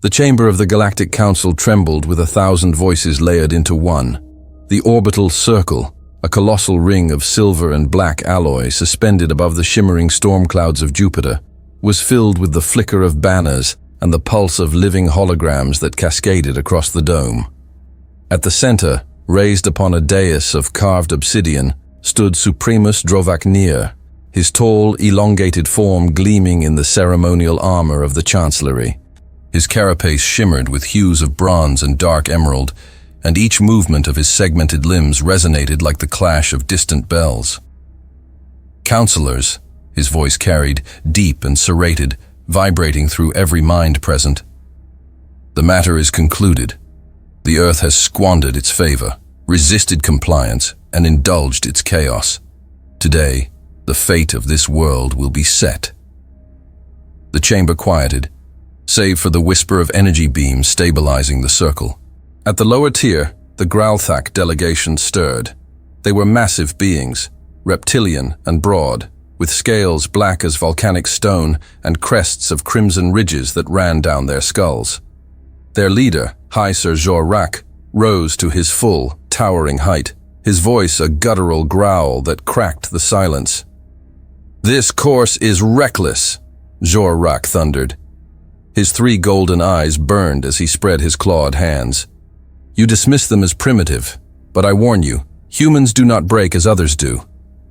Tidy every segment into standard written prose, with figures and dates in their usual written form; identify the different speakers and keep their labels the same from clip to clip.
Speaker 1: The chamber of the Galactic Council trembled with 1,000 voices layered into one. The orbital circle, a colossal ring of silver and black alloy suspended above the shimmering storm clouds of Jupiter, was filled with the flicker of banners and the pulse of living holograms that cascaded across the dome. At the center, raised upon a dais of carved obsidian, stood Supremus Drovaknir, his tall, elongated form gleaming in the ceremonial armor of the Chancellery. His carapace shimmered with hues of bronze and dark emerald, and each movement of his segmented limbs resonated like the clash of distant bells. "Counselors," his voice carried, deep and serrated, vibrating through every mind present. "The matter is concluded. The Earth has squandered its favor, resisted compliance, and indulged its chaos. Today, the fate of this world will be set." The chamber quieted, save for the whisper of energy beams stabilizing the circle. At the lower tier, the Gralthak delegation stirred. They were massive beings, reptilian and broad, with scales black as volcanic stone and crests of crimson ridges that ran down their skulls. Their leader, High Sir Jor-Rak, rose to his full, towering height, his voice a guttural growl that cracked the silence. "This course is reckless," Jor-Rak thundered. His 3 golden eyes burned as he spread his clawed hands. "You dismiss them as primitive, but I warn you, humans do not break as others do.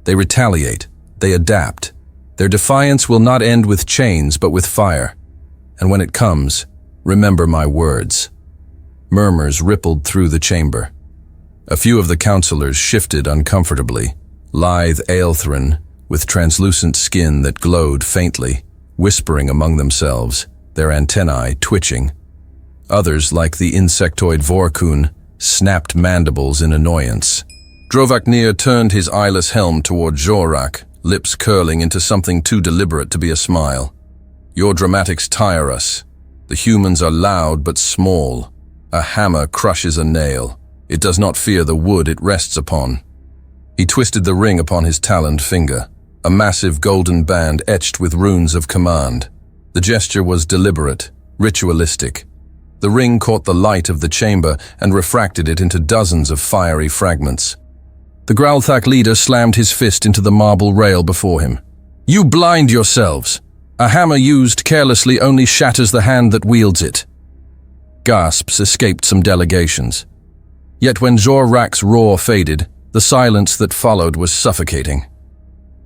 Speaker 1: They retaliate, they adapt. Their defiance will not end with chains but with fire. And when it comes, remember my words." Murmurs rippled through the chamber. A few of the counselors shifted uncomfortably, lithe Aelthrin, with translucent skin that glowed faintly, whispering among themselves, their antennae twitching. Others, like the insectoid Vorkun, snapped mandibles in annoyance. Drovaknir turned his eyeless helm toward Jor-Rak, lips curling into something too deliberate to be a smile. "Your dramatics tire us. The humans are loud but small. A hammer crushes a nail. It does not fear the wood it rests upon." He twisted the ring upon his taloned finger, a massive golden band etched with runes of command. The gesture was deliberate, ritualistic. The ring caught the light of the chamber and refracted it into dozens of fiery fragments. The Gralthak leader slammed his fist into the marble rail before him. "You blind yourselves! A hammer used carelessly only shatters the hand that wields it." Gasps escaped some delegations. Yet when Jor-Rak's roar faded, the silence that followed was suffocating.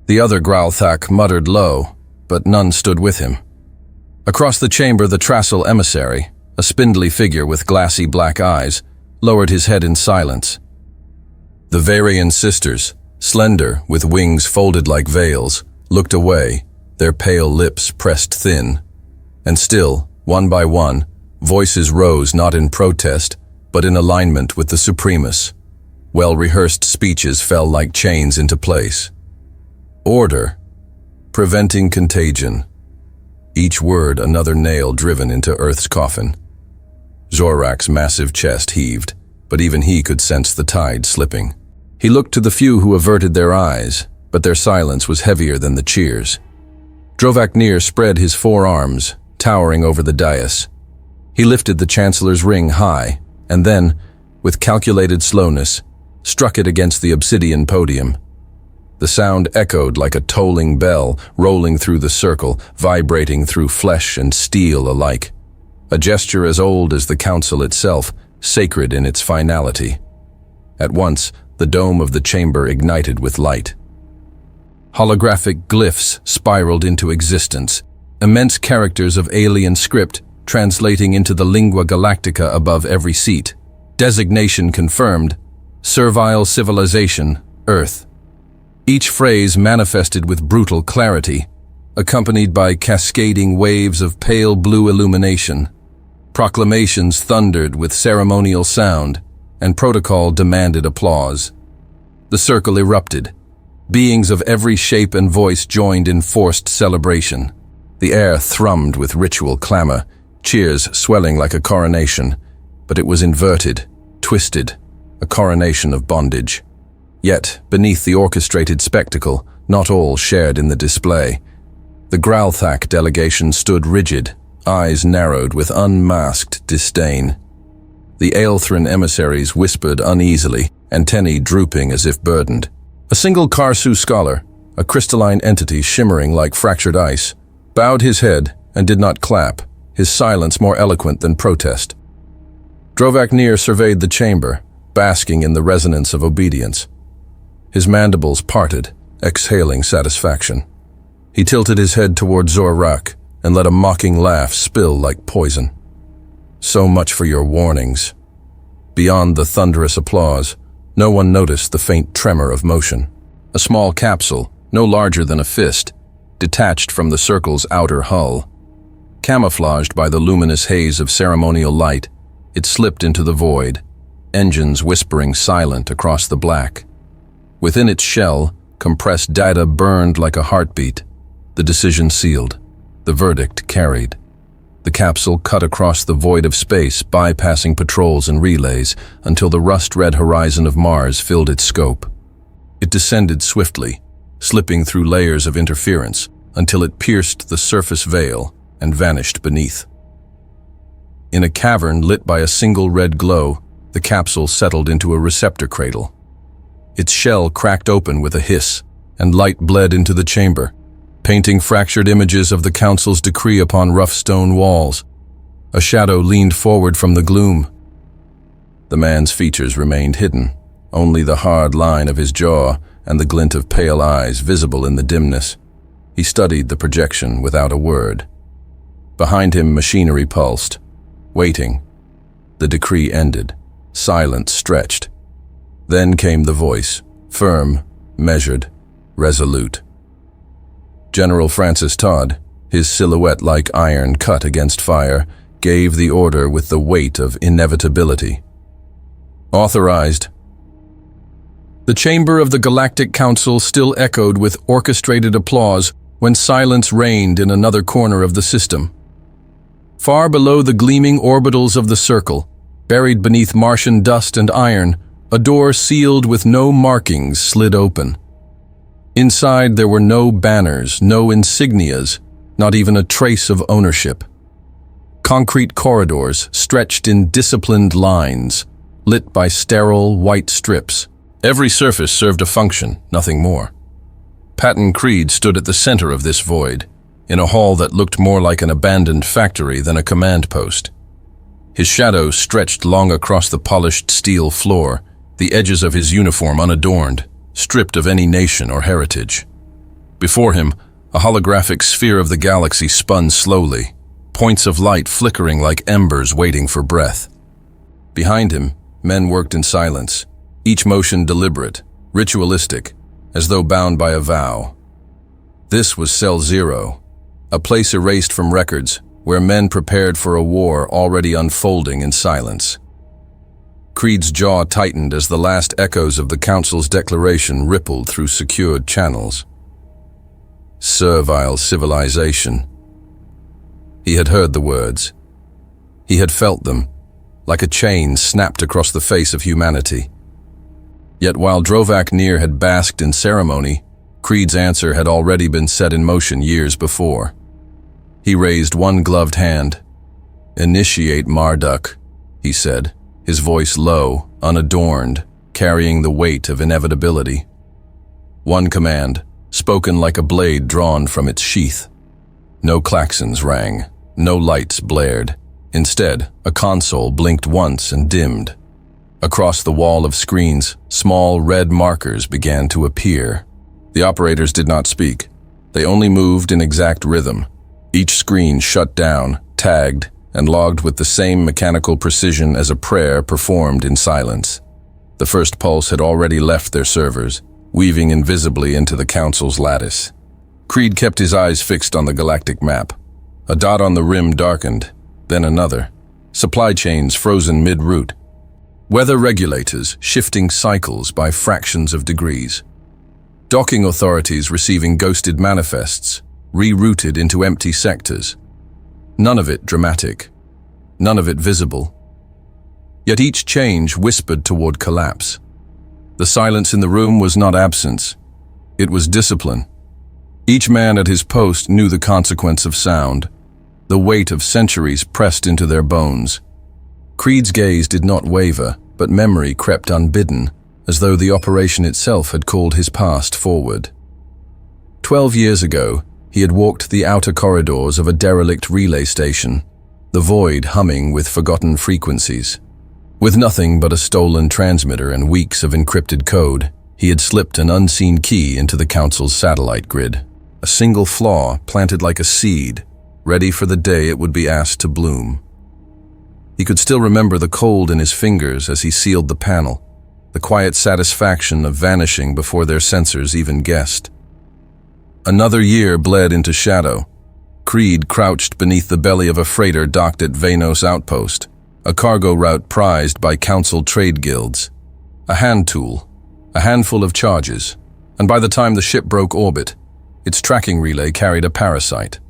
Speaker 1: The other Gralthak muttered low, but none stood with him. Across the chamber, the Trassel emissary, a spindly figure with glassy black eyes, lowered his head in silence. The Varian sisters, slender, with wings folded like veils, looked away, their pale lips pressed thin. And still, one by one, voices rose not in protest, but in alignment with the Supremus. Well-rehearsed speeches fell like chains into place. Order, preventing contagion. Each word another nail driven into Earth's coffin. Jor-Rak's massive chest heaved, but even he could sense the tide slipping. He looked to the few who averted their eyes, but their silence was heavier than the cheers. Drovaknir spread his forearms, towering over the dais. He lifted the Chancellor's ring high, and then, with calculated slowness, struck it against the obsidian podium. The sound echoed like a tolling bell, rolling through the circle, vibrating through flesh and steel alike. A gesture as old as the council itself, sacred in its finality. At once, the dome of the chamber ignited with light. Holographic glyphs spiraled into existence, immense characters of alien script translating into the lingua galactica above every seat. Designation confirmed: Servile Civilization, Earth. Each phrase manifested with brutal clarity, accompanied by cascading waves of pale blue illumination. Proclamations thundered with ceremonial sound, and protocol demanded applause. The circle erupted. Beings of every shape and voice joined in forced celebration. The air thrummed with ritual clamor, cheers swelling like a coronation, but it was inverted, twisted, a coronation of bondage. Yet, beneath the orchestrated spectacle, not all shared in the display. The Gralthak delegation stood rigid, eyes narrowed with unmasked disdain. The Aelthran emissaries whispered uneasily, antennae drooping as if burdened. A single Karsu scholar, a crystalline entity shimmering like fractured ice, bowed his head and did not clap, his silence more eloquent than protest. Drovak Nir surveyed the chamber, basking in the resonance of obedience. His mandibles parted, exhaling satisfaction. He tilted his head toward Zorak and let a mocking laugh spill like poison. So much for your warnings. Beyond the thunderous applause, no one noticed the faint tremor of motion. A small capsule, no larger than a fist, detached from the circle's outer hull. Camouflaged by the luminous haze of ceremonial light, it slipped into the void, engines whispering silent across the black. Within its shell, compressed data burned like a heartbeat. The decision sealed, the verdict carried. The capsule cut across the void of space, bypassing patrols and relays until the rust-red horizon of Mars filled its scope. It descended swiftly, slipping through layers of interference until it pierced the surface veil and vanished beneath. In a cavern lit by a single red glow, the capsule settled into a receptor cradle. Its shell cracked open with a hiss, and light bled into the chamber, painting fractured images of the council's decree upon rough stone walls. A shadow leaned forward from the gloom. The man's features remained hidden, only the hard line of his jaw and the glint of pale eyes visible in the dimness. He studied the projection without a word. Behind him, machinery pulsed, waiting. The decree ended. Silence stretched. Then came the voice, firm, measured, resolute. General Francis Todd, his silhouette like iron cut against fire, gave the order with the weight of inevitability. Authorized. The chamber of the Galactic Council still echoed with orchestrated applause when silence reigned in another corner of the system. Far below the gleaming orbitals of the circle, buried beneath Martian dust and iron, a door sealed with no markings slid open. Inside there were no banners, no insignias, not even a trace of ownership. Concrete corridors stretched in disciplined lines, lit by sterile white strips. Every surface served a function, nothing more. Patton Creed stood at the center of this void, in a hall that looked more like an abandoned factory than a command post. His shadow stretched long across the polished steel floor, the edges of his uniform unadorned, stripped of any nation or heritage. Before him, a holographic sphere of the galaxy spun slowly, points of light flickering like embers waiting for breath. Behind him, men worked in silence, each motion deliberate, ritualistic, as though bound by a vow. This was Cell Zero, a place erased from records where men prepared for a war already unfolding in silence. Creed's jaw tightened as the last echoes of the Council's declaration rippled through secured channels. Servile civilization. He had heard the words. He had felt them, like a chain snapped across the face of humanity. Yet while Drovak Nir had basked in ceremony, Creed's answer had already been set in motion years before. He raised one gloved hand. "Initiate Marduk," he said, his voice low, unadorned, carrying the weight of inevitability. One command, spoken like a blade drawn from its sheath. No klaxons rang, no lights blared. Instead, a console blinked once and dimmed. Across the wall of screens, small red markers began to appear. The operators did not speak. They only moved in exact rhythm. Each screen shut down, tagged, and logged with the same mechanical precision as a prayer performed in silence. The first pulse had already left their servers, weaving invisibly into the Council's lattice. Creed kept his eyes fixed on the galactic map. A dot on the rim darkened, then another. Supply chains frozen mid-route. Weather regulators shifting cycles by fractions of degrees. Docking authorities receiving ghosted manifests, rerouted into empty sectors. None of it dramatic, none of it visible. Yet each change whispered toward collapse. The silence in the room was not absence, it was discipline. Each man at his post knew the consequence of sound. the weight of centuries pressed into their bones. Creed's gaze did not waver, but memory crept unbidden, as though the operation itself had called his past forward. 12 years ago, he had walked the outer corridors of a derelict relay station, the void humming with forgotten frequencies. With nothing but a stolen transmitter and weeks of encrypted code, he had slipped an unseen key into the Council's satellite grid, a single flaw planted like a seed, ready for the day it would be asked to bloom. He could still remember the cold in his fingers as he sealed the panel, the quiet satisfaction of vanishing before their sensors even guessed. Another year bled into shadow. Creed crouched beneath the belly of a freighter docked at Vanos Outpost, a cargo route prized by Council trade guilds. A hand tool, a handful of charges, and by the time the ship broke orbit, its tracking relay carried a parasite.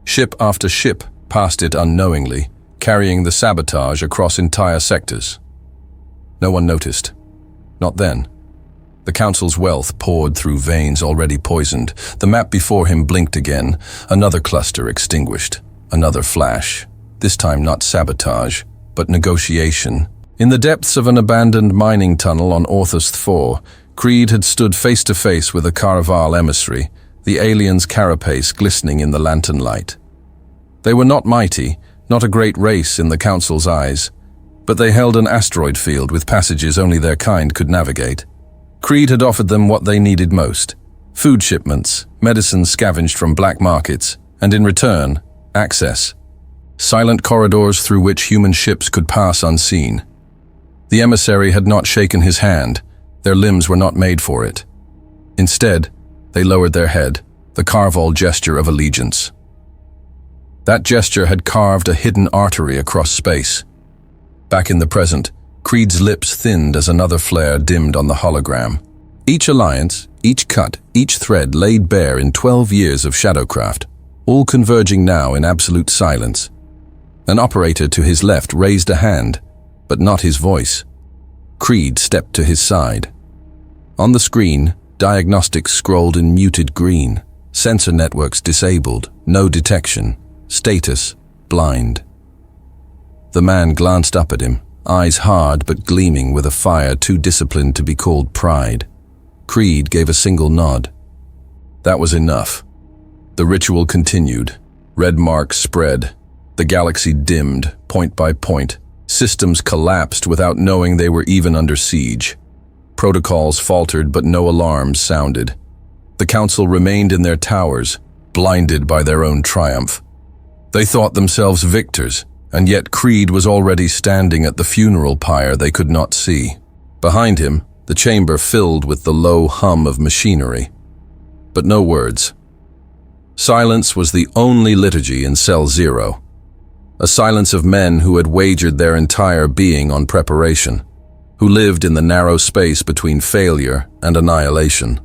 Speaker 1: Ship after ship passed it unknowingly, carrying the sabotage across entire sectors. No one noticed. Not then. The Council's wealth poured through veins already poisoned. The map before him blinked again, another cluster extinguished, another flash. This time not sabotage, but negotiation. In the depths of an abandoned mining tunnel on Orthus IV, Creed had stood face to face with a Caraval emissary, the alien's carapace glistening in the lantern light. They were not mighty, not a great race in the Council's eyes, but they held an asteroid field with passages only their kind could navigate. Creed had offered them what they needed most: food shipments, medicines scavenged from black markets, and in return, access. Silent corridors through which human ships could pass unseen. The emissary had not shaken his hand, their limbs were not made for it. Instead, they lowered their head, the Carval gesture of allegiance. That gesture had carved a hidden artery across space. Back in the present, Creed's lips thinned as another flare dimmed on the hologram. Each alliance, each cut, each thread laid bare in 12 years of shadowcraft, all converging now in absolute silence. An operator to his left raised a hand, but not his voice. Creed stepped to his side. On the screen, diagnostics scrolled in muted green, sensor networks disabled, no detection, status blind. The man glanced up at him, eyes hard but gleaming with a fire too disciplined to be called pride. Creed gave a single nod. That was enough. The ritual continued. Red marks spread. The galaxy dimmed, point by point. Systems collapsed without knowing they were even under siege. Protocols faltered, but no alarms sounded. The Council remained in their towers, blinded by their own triumph. They thought themselves victors, and yet Creed was already standing at the funeral pyre they could not see. Behind him, the chamber filled with the low hum of machinery. But no words. Silence was the only liturgy in Cell Zero. A silence of men who had wagered their entire being on preparation, who lived in the narrow space between failure and annihilation.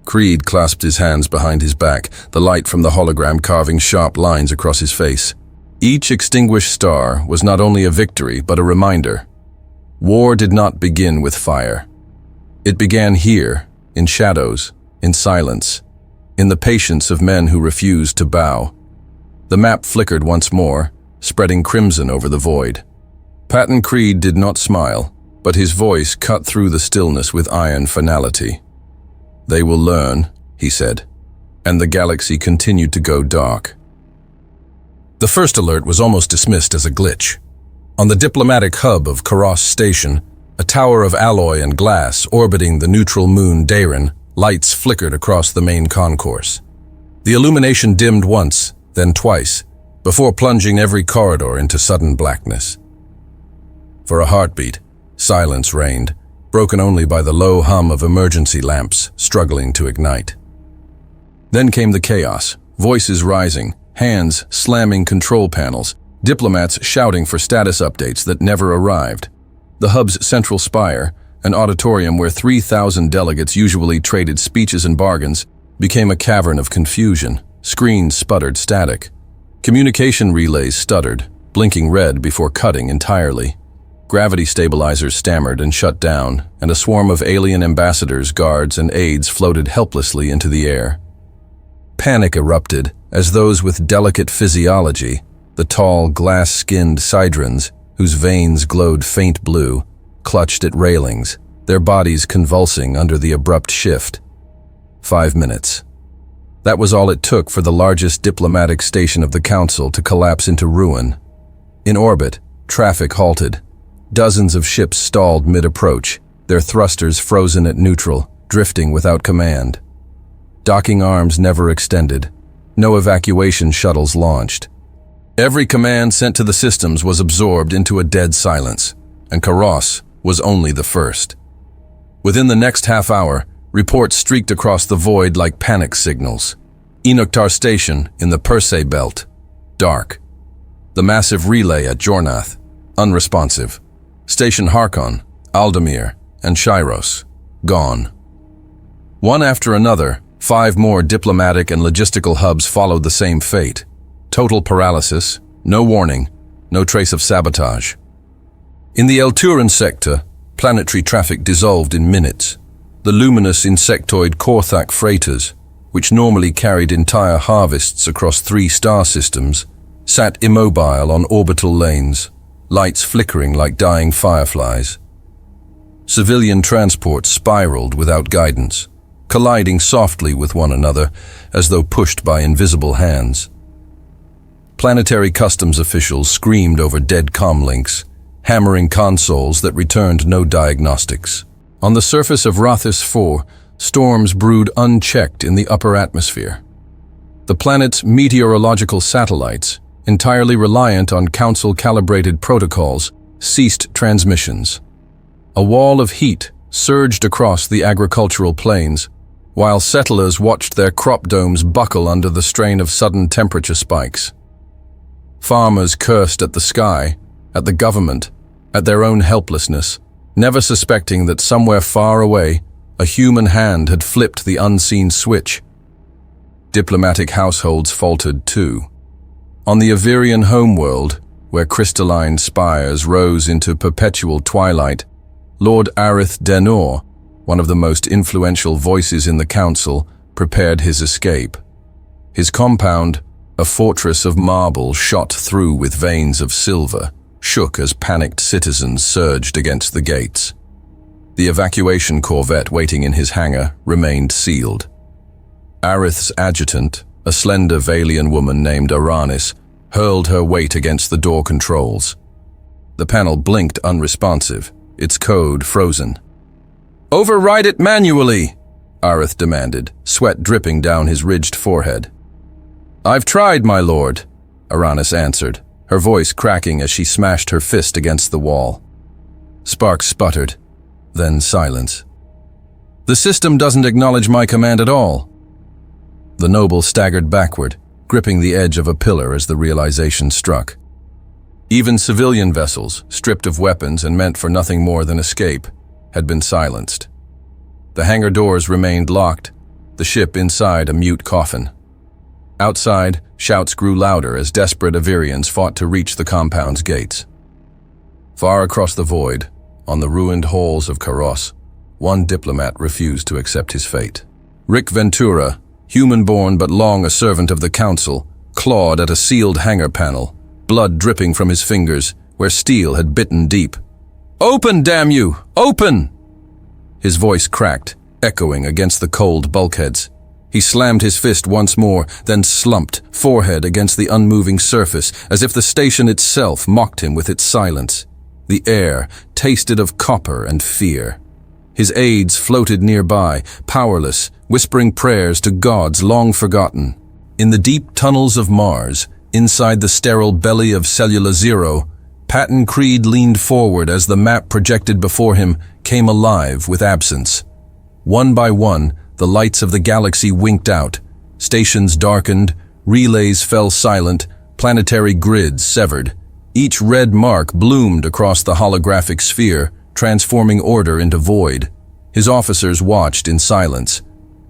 Speaker 1: Creed clasped his hands behind his back, the light from the hologram carving sharp lines across his face. Each extinguished star was not only a victory, but a reminder. War did not begin with fire. It began here, in shadows, in silence, in the patience of men who refused to bow. The map flickered once more, spreading crimson over the void. Patton Creed did not smile, but his voice cut through the stillness with iron finality. "They will learn," he said, and the galaxy continued to go dark. The first alert was almost dismissed as a glitch. On the diplomatic hub of Karos Station, a tower of alloy and glass orbiting the neutral moon Dayron, lights flickered across the main concourse. The illumination dimmed once, then twice, before plunging every corridor into sudden blackness. For a heartbeat, silence reigned, broken only by the low hum of emergency lamps struggling to ignite. Then came the chaos, voices rising, hands slamming control panels, diplomats shouting for status updates that never arrived. The hub's central spire, an auditorium where 3,000 delegates usually traded speeches and bargains, became a cavern of confusion. Screens sputtered static. Communication relays stuttered, blinking red before cutting entirely. Gravity stabilizers stammered and shut down, and a swarm of alien ambassadors, guards, and aides floated helplessly into the air. Panic erupted as those with delicate physiology, the tall, glass-skinned sidrons, whose veins glowed faint blue, clutched at railings, their bodies convulsing under the abrupt shift. 5 minutes. That was all it took for the largest diplomatic station of the Council to collapse into ruin. In orbit, traffic halted. Dozens of ships stalled mid-approach, their thrusters frozen at neutral, drifting without command. Docking arms never extended. No evacuation shuttles launched. Every command sent to the systems was absorbed into a dead silence, and Karos was only the first. Within the next half hour, reports streaked across the void like panic signals. Enuktar Station in the Persei Belt, dark. The massive relay at Jornath, unresponsive. Station Harkon, Aldemir, and Shiros, gone. One after another, 5 more diplomatic and logistical hubs followed the same fate. Total paralysis, no warning, no trace of sabotage. In the Elturan sector, planetary traffic dissolved in minutes. The luminous insectoid Korthak freighters, which normally carried entire harvests across 3 star systems, sat immobile on orbital lanes, lights flickering like dying fireflies. Civilian transports spiraled without guidance, colliding softly with one another as though pushed by invisible hands. Planetary customs officials screamed over dead comlinks, hammering consoles that returned no diagnostics. On the surface of Rothis 4, storms brewed unchecked in the upper atmosphere. The planet's meteorological satellites, entirely reliant on Council-calibrated protocols, ceased transmissions. A wall of heat surged across the agricultural plains, while settlers watched their crop domes buckle under the strain of sudden temperature spikes. Farmers cursed at the sky, at the government, at their own helplessness, never suspecting that somewhere far away, a human hand had flipped the unseen switch. Diplomatic households faltered too. On the Avirian homeworld, where crystalline spires rose into perpetual twilight, Lord Arith Denor, one of the most influential voices in the Council, prepared his escape. His compound, a fortress of marble shot through with veins of silver, shook as panicked citizens surged against the gates. The evacuation corvette waiting in his hangar remained sealed. Arith's adjutant, a slender Valian woman named Aranis, hurled her weight against the door controls. The panel blinked unresponsive, its code frozen. "Override it manually," Arith demanded, sweat dripping down his ridged forehead. "I've tried, my lord," Aranis answered, her voice cracking as she smashed her fist against the wall. Sparks sputtered, then silence. "The system doesn't acknowledge my command at all." The noble staggered backward, gripping the edge of a pillar as the realization struck. Even civilian vessels, stripped of weapons and meant for nothing more than escape, had been silenced. The hangar doors remained locked, the ship inside a mute coffin. Outside, shouts grew louder as desperate Avirians fought to reach the compound's gates. Far across the void, on the ruined halls of Karos, one diplomat refused to accept his fate. Rick Ventura, human-born but long a servant of the Council, clawed at a sealed hangar panel, blood dripping from his fingers where steel had bitten deep. "Open, damn you! Open!" His voice cracked, echoing against the cold bulkheads. He slammed his fist once more, then slumped, forehead against the unmoving surface, as if the station itself mocked him with its silence. The air tasted of copper and fear. His aides floated nearby, powerless, whispering prayers to gods long forgotten. In the deep tunnels of Mars, inside the sterile belly of Cellula Zero, Patton Creed leaned forward as the map projected before him came alive with absence. One by one, the lights of the galaxy winked out, stations darkened, relays fell silent, planetary grids severed. Each red mark bloomed across the holographic sphere, transforming order into void. His officers watched in silence.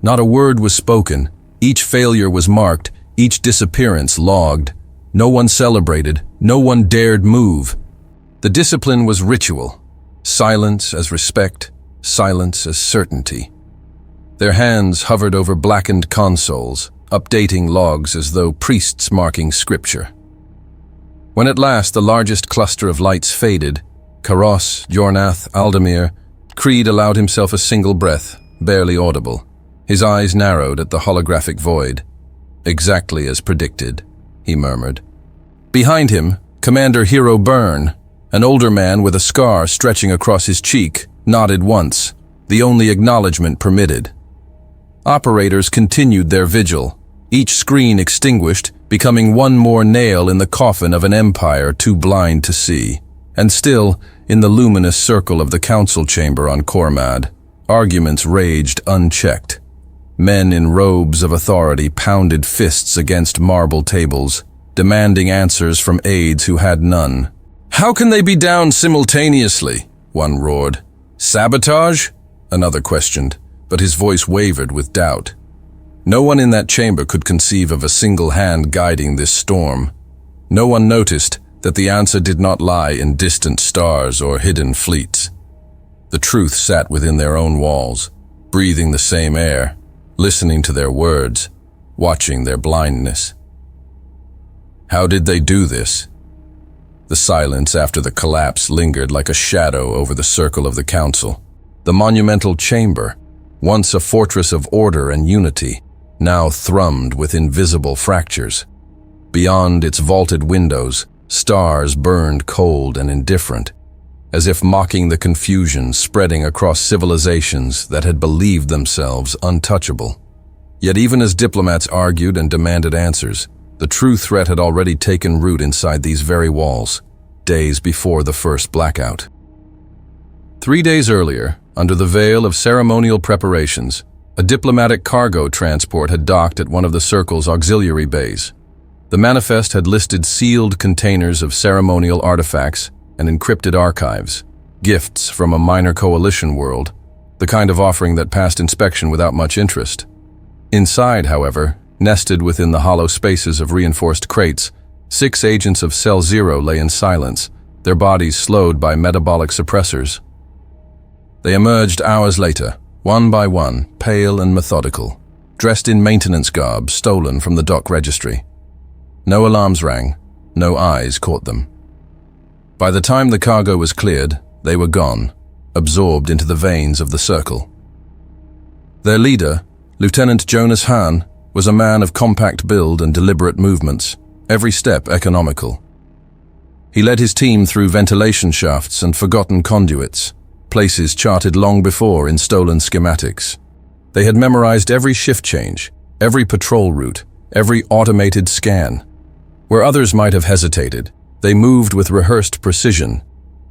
Speaker 1: Not a word was spoken. Each failure was marked, each disappearance logged. No one celebrated, no one dared move. The discipline was ritual. Silence as respect, silence as certainty. Their hands hovered over blackened consoles, updating logs as though priests marking scripture. When at last the largest cluster of lights faded, Karos, Jornath, Aldemir, Creed allowed himself a single breath, barely audible. His eyes narrowed at the holographic void. "Exactly as predicted," he murmured. Behind him, Commander Hero Byrne, an older man with a scar stretching across his cheek, nodded once, the only acknowledgement permitted. Operators continued their vigil, each screen extinguished, becoming one more nail in the coffin of an empire too blind to see. And still, in the luminous circle of the council chamber on Kormad, arguments raged unchecked. Men in robes of authority pounded fists against marble tables, demanding answers from aides who had none. "How can they be down simultaneously?" one roared. "Sabotage?" another questioned, but his voice wavered with doubt. No one in that chamber could conceive of a single hand guiding this storm. No one noticed that the answer did not lie in distant stars or hidden fleets. The truth sat within their own walls, breathing the same air, listening to their words, watching their blindness. How did they do this? The silence after the collapse lingered like a shadow over the circle of the council. The monumental chamber, once a fortress of order and unity, now thrummed with invisible fractures. Beyond its vaulted windows, stars burned cold and indifferent, as if mocking the confusion spreading across civilizations that had believed themselves untouchable. Yet even as diplomats argued and demanded answers, the true threat had already taken root inside these very walls, days before the first blackout. 3 days earlier, under the veil of ceremonial preparations, a diplomatic cargo transport had docked at one of the Circle's auxiliary bays. The manifest had listed sealed containers of ceremonial artifacts and encrypted archives, gifts from a minor coalition world, the kind of offering that passed inspection without much interest. Inside, however, nested within the hollow spaces of reinforced crates, 6 agents of Cell Zero lay in silence, their bodies slowed by metabolic suppressors. They emerged hours later, one by one, pale and methodical, dressed in maintenance garb stolen from the dock registry. No alarms rang, no eyes caught them. By the time the cargo was cleared, they were gone, absorbed into the veins of the Circle. Their leader, Lieutenant Jonas Hahn, was a man of compact build and deliberate movements, every step economical. He led his team through ventilation shafts and forgotten conduits, places charted long before in stolen schematics. They had memorized every shift change, every patrol route, every automated scan. Where others might have hesitated, they moved with rehearsed precision.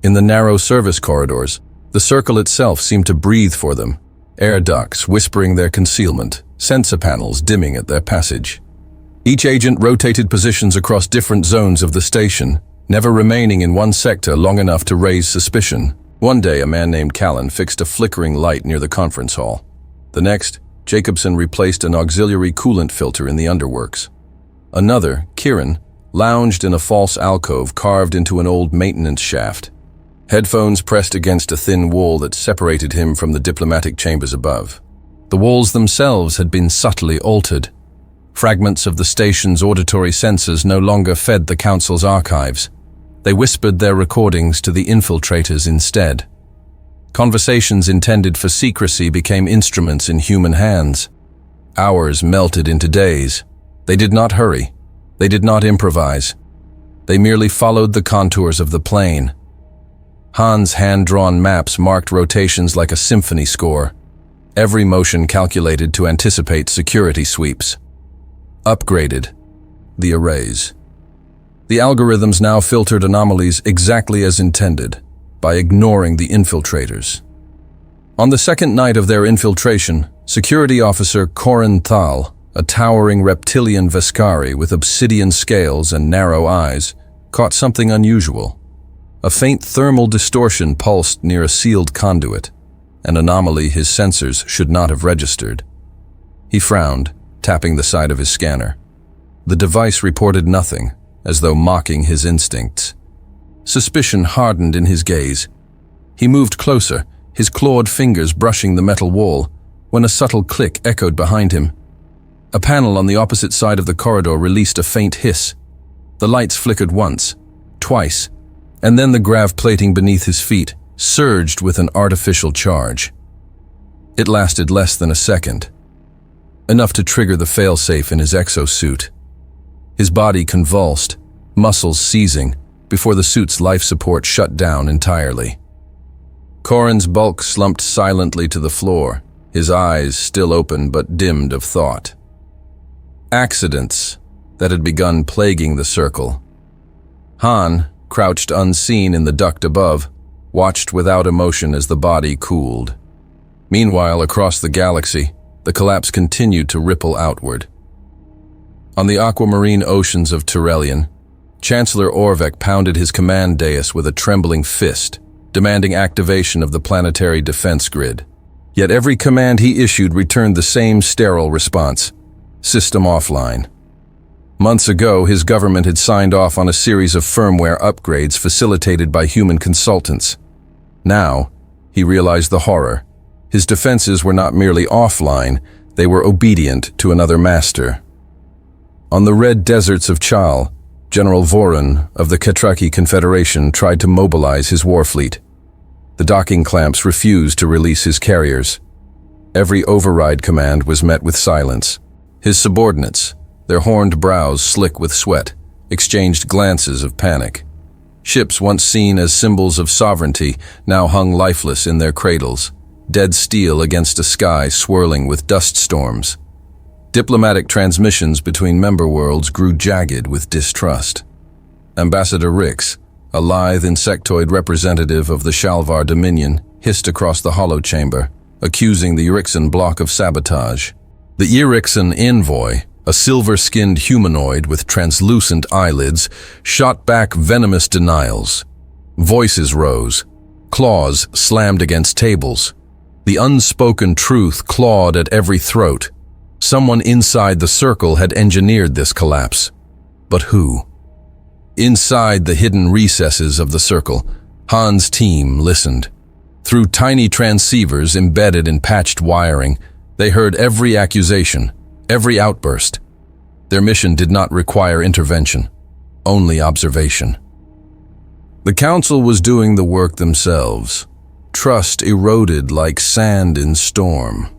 Speaker 1: In the narrow service corridors, the Circle itself seemed to breathe for them, air ducts whispering their concealment, sensor panels dimming at their passage. Each agent rotated positions across different zones of the station, never remaining in one sector long enough to raise suspicion. One day, a man named Callan fixed a flickering light near the conference hall. The next, Jacobson replaced an auxiliary coolant filter in the underworks. Another, Kieran, lounged in a false alcove carved into an old maintenance shaft, headphones pressed against a thin wall that separated him from the diplomatic chambers above. The walls themselves had been subtly altered. Fragments of the station's auditory sensors no longer fed the council's archives. They whispered their recordings to the infiltrators instead. Conversations intended for secrecy became instruments in human hands. Hours melted into days. They did not hurry. They did not improvise. They merely followed the contours of the plane. Hahn's hand-drawn maps marked rotations like a symphony score, every motion calculated to anticipate security sweeps. Upgraded. The arrays. The algorithms now filtered anomalies exactly as intended, by ignoring the infiltrators. On the second night of their infiltration, Security Officer Corin Thal, a towering reptilian Veskari with obsidian scales and narrow eyes, caught something unusual. A faint thermal distortion pulsed near a sealed conduit, an anomaly his sensors should not have registered. He frowned, tapping the side of his scanner. The device reported nothing, as though mocking his instincts. Suspicion hardened in his gaze. He moved closer, his clawed fingers brushing the metal wall, when a subtle click echoed behind him. A panel on the opposite side of the corridor released a faint hiss. The lights flickered once, twice, and then the grav plating beneath his feet surged with an artificial charge. It lasted less than a second, enough to trigger the failsafe in his exosuit. His body convulsed, muscles seizing, before the suit's life support shut down entirely. Corin's bulk slumped silently to the floor, his eyes still open but dimmed of thought. Accidents that had begun plaguing the circle. Han, crouched unseen in the duct above, watched without emotion as the body cooled. Meanwhile, across the galaxy, the collapse continued to ripple outward. On the aquamarine oceans of Tyrellian, Chancellor Orvek pounded his command dais with a trembling fist, demanding activation of the planetary defense grid. Yet every command he issued returned the same sterile response: system offline. Months ago, his government had signed off on a series of firmware upgrades facilitated by human consultants. Now, he realized the horror. His defenses were not merely offline, they were obedient to another master. On the red deserts of Chal, General Voron of the Ketraki Confederation tried to mobilize his warfleet. The docking clamps refused to release his carriers. Every override command was met with silence. His subordinates, their horned brows slick with sweat, exchanged glances of panic. Ships once seen as symbols of sovereignty now hung lifeless in their cradles, dead steel against a sky swirling with dust storms. Diplomatic transmissions between member worlds grew jagged with distrust. Ambassador Rix, a lithe insectoid representative of the Shalvar Dominion, hissed across the hollow chamber, accusing the Erixon bloc of sabotage. The Erixon envoy, a silver-skinned humanoid with translucent eyelids, shot back venomous denials. Voices rose. Claws slammed against tables. The unspoken truth clawed at every throat. Someone inside the circle had engineered this collapse. But who? Inside the hidden recesses of the circle, Han's team listened. Through tiny transceivers embedded in patched wiring, they heard every accusation, every outburst. Their mission did not require intervention, only observation. The Council was doing the work themselves. Trust eroded like sand in storm.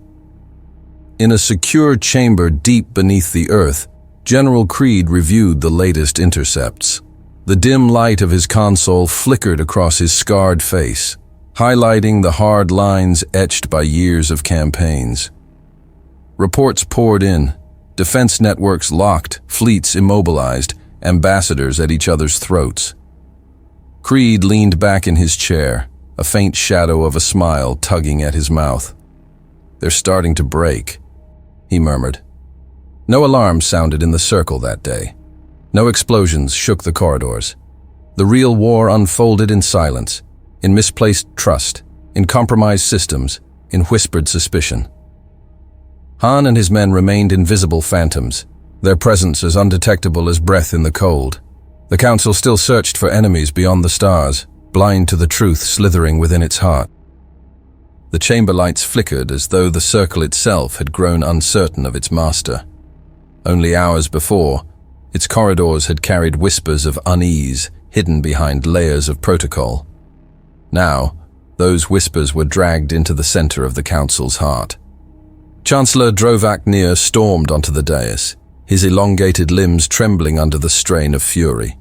Speaker 1: In a secure chamber deep beneath the earth, General Creed reviewed the latest intercepts. The dim light of his console flickered across his scarred face, highlighting the hard lines etched by years of campaigns. Reports poured in, defense networks locked, fleets immobilized, ambassadors at each other's throats. Creed leaned back in his chair, a faint shadow of a smile tugging at his mouth. "They're starting to break," he murmured. No alarms sounded in the circle that day. No explosions shook the corridors. The real war unfolded in silence, in misplaced trust, in compromised systems, in whispered suspicion. Han and his men remained invisible phantoms, their presence as undetectable as breath in the cold. The Council still searched for enemies beyond the stars, blind to the truth slithering within its heart. The chamber lights flickered as though the circle itself had grown uncertain of its master. Only hours before, its corridors had carried whispers of unease hidden behind layers of protocol. Now, those whispers were dragged into the center of the Council's heart. Chancellor Drovak Nir stormed onto the dais, his elongated limbs trembling under the strain of fury.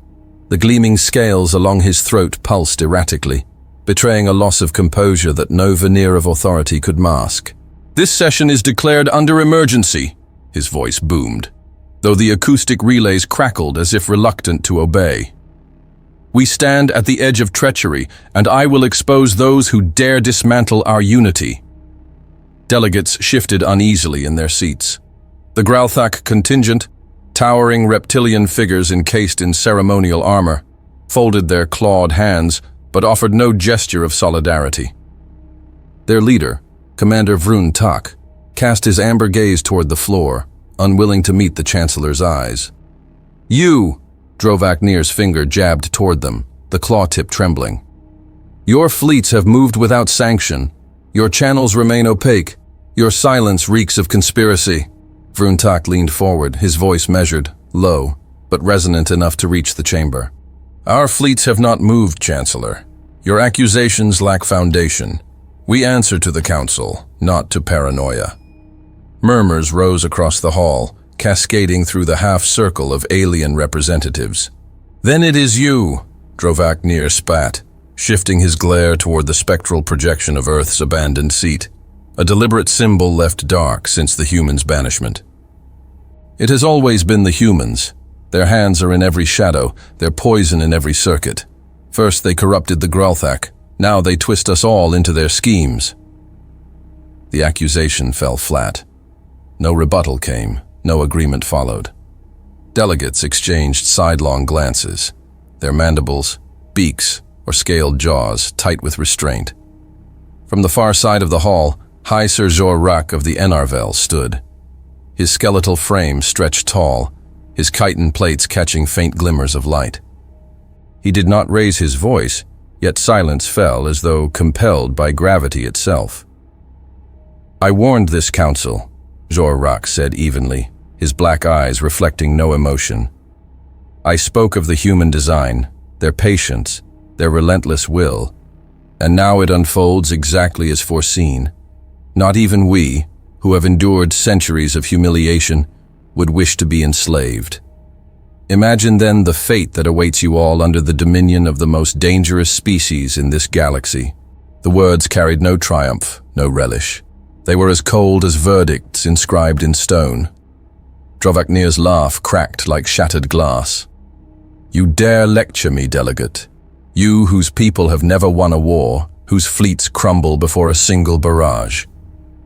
Speaker 1: The gleaming scales along his throat pulsed erratically, betraying a loss of composure that no veneer of authority could mask. "This session is declared under emergency," his voice boomed, though the acoustic relays crackled as if reluctant to obey. "We stand at the edge of treachery, and I will expose those who dare dismantle our unity." Delegates shifted uneasily in their seats. The Gralthak contingent, towering reptilian figures encased in ceremonial armor, folded their clawed hands but offered no gesture of solidarity. Their leader, Commander Vrun Tak, cast his amber gaze toward the floor, unwilling to meet the Chancellor's eyes. "You," Drovak Nir's finger jabbed toward them, the claw tip trembling. "Your fleets have moved without sanction. Your channels remain opaque. Your silence reeks of conspiracy. Vruntak leaned forward, his voice measured, low, but resonant enough to reach the chamber. Our fleets have not moved, Chancellor. Your accusations lack foundation. We answer to the Council, not to paranoia. Murmurs rose across the hall, cascading through the half-circle of alien representatives. Then it is you, Drovak Nir spat, shifting his glare toward the spectral projection of Earth's abandoned seat, a deliberate symbol left dark since the humans' banishment. It has always been the humans. Their hands are in every shadow, their poison in every circuit. First they corrupted the Gralthak, now they twist us all into their schemes. The accusation fell flat. No rebuttal came, no agreement followed. Delegates exchanged sidelong glances, their mandibles, beaks, or scaled jaws tight with restraint. From the far side of the hall, High Sir Zor-Rak of the Enarvel stood. His skeletal frame stretched tall, his chitin plates catching faint glimmers of light. He did not raise his voice, yet silence fell as though compelled by gravity itself. I warned this council, Zor-Rak said evenly, his black eyes reflecting no emotion. I spoke of the human design, their patience, their relentless will, and now it unfolds exactly as foreseen. Not even we, who have endured centuries of humiliation, would wish to be enslaved. Imagine then the fate that awaits you all under the dominion of the most dangerous species in this galaxy. The words carried no triumph, no relish. They were as cold as verdicts inscribed in stone. Drovak Nir's laugh cracked like shattered glass. You dare lecture me, delegate. You whose people have never won a war, whose fleets crumble before a single barrage.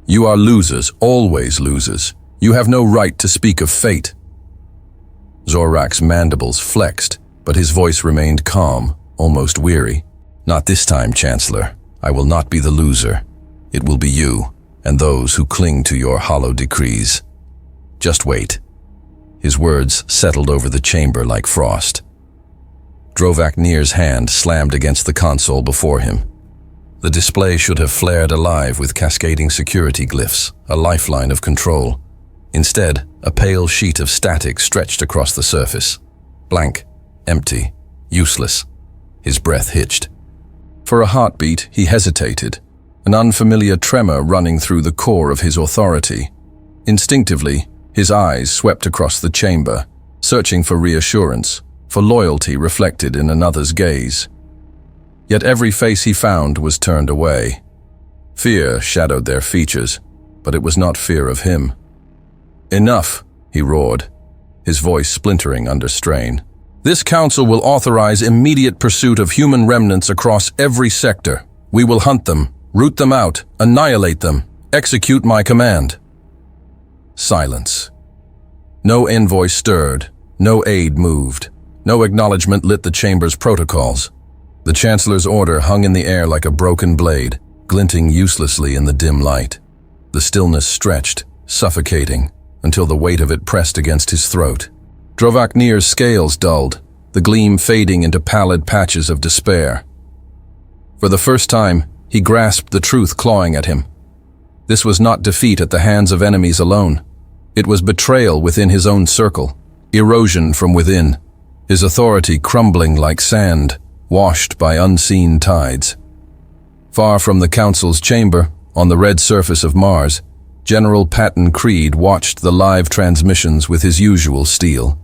Speaker 1: You are losers, always losers. You have no right to speak of fate. Zor-Rak's mandibles flexed, but his voice remained calm, almost weary. Not this time, Chancellor. I will not be the loser. It will be you, and those who cling to your hollow decrees. Just wait. His words settled over the chamber like frost. Drovak Nir's hand slammed against the console before him. The display should have flared alive with cascading security glyphs, a lifeline of control. Instead, a pale sheet of static stretched across the surface. Blank, empty, useless. His breath hitched. For a heartbeat, he hesitated, an unfamiliar tremor running through the core of his authority. Instinctively, his eyes swept across the chamber, searching for reassurance, for loyalty reflected in another's gaze. Yet every face he found was turned away. Fear shadowed their features, but it was not fear of him. Enough, he roared, his voice splintering under strain. This council will authorize immediate pursuit of human remnants across every sector. We will hunt them, root them out, annihilate them, execute my command. Silence. No envoy stirred, no aide moved, no acknowledgement lit the chamber's protocols. The Chancellor's order hung in the air like a broken blade, glinting uselessly in the dim light. The stillness stretched, suffocating, until the weight of it pressed against his throat. Drovak Nir's scales dulled, the gleam fading into pallid patches of despair. For the first time, he grasped the truth clawing at him. This was not defeat at the hands of enemies alone. It was betrayal within his own circle, erosion from within, his authority crumbling like sand, washed by unseen tides. Far from the Council's chamber, on the red surface of Mars, General Patton Creed watched the live transmissions with his usual steel.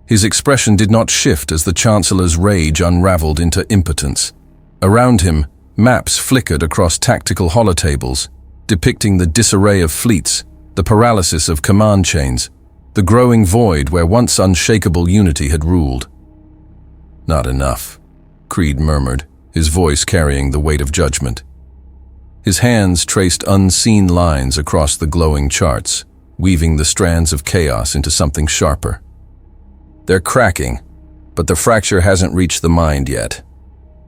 Speaker 1: His expression did not shift as the Chancellor's rage unraveled into impotence. Around him, maps flickered across tactical holotables, depicting the disarray of fleets, the paralysis of command chains, the growing void where once unshakable unity had ruled. Not enough, Creed murmured, his voice carrying the weight of judgment. His hands traced unseen lines across the glowing charts, weaving the strands of chaos into something sharper. They're cracking, but the fracture hasn't reached the mind yet.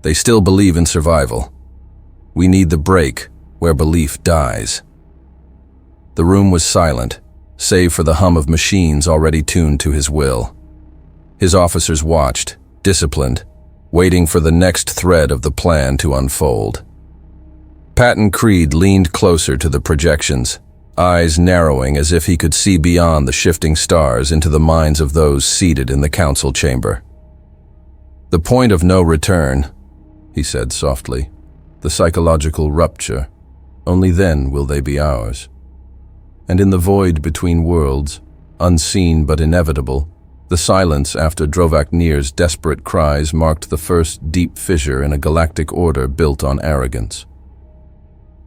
Speaker 1: They still believe in survival. We need the break where belief dies. The room was silent, save for the hum of machines already tuned to his will. His officers watched, disciplined, waiting for the next thread of the plan to unfold. Patton Creed leaned closer to the projections, eyes narrowing as if he could see beyond the shifting stars into the minds of those seated in the council chamber. "The point of no return," he said softly. "The psychological rupture. Only then will they be ours." And in the void between worlds, unseen but inevitable, the silence after Drovaknir's desperate cries marked the first deep fissure in a galactic order built on arrogance.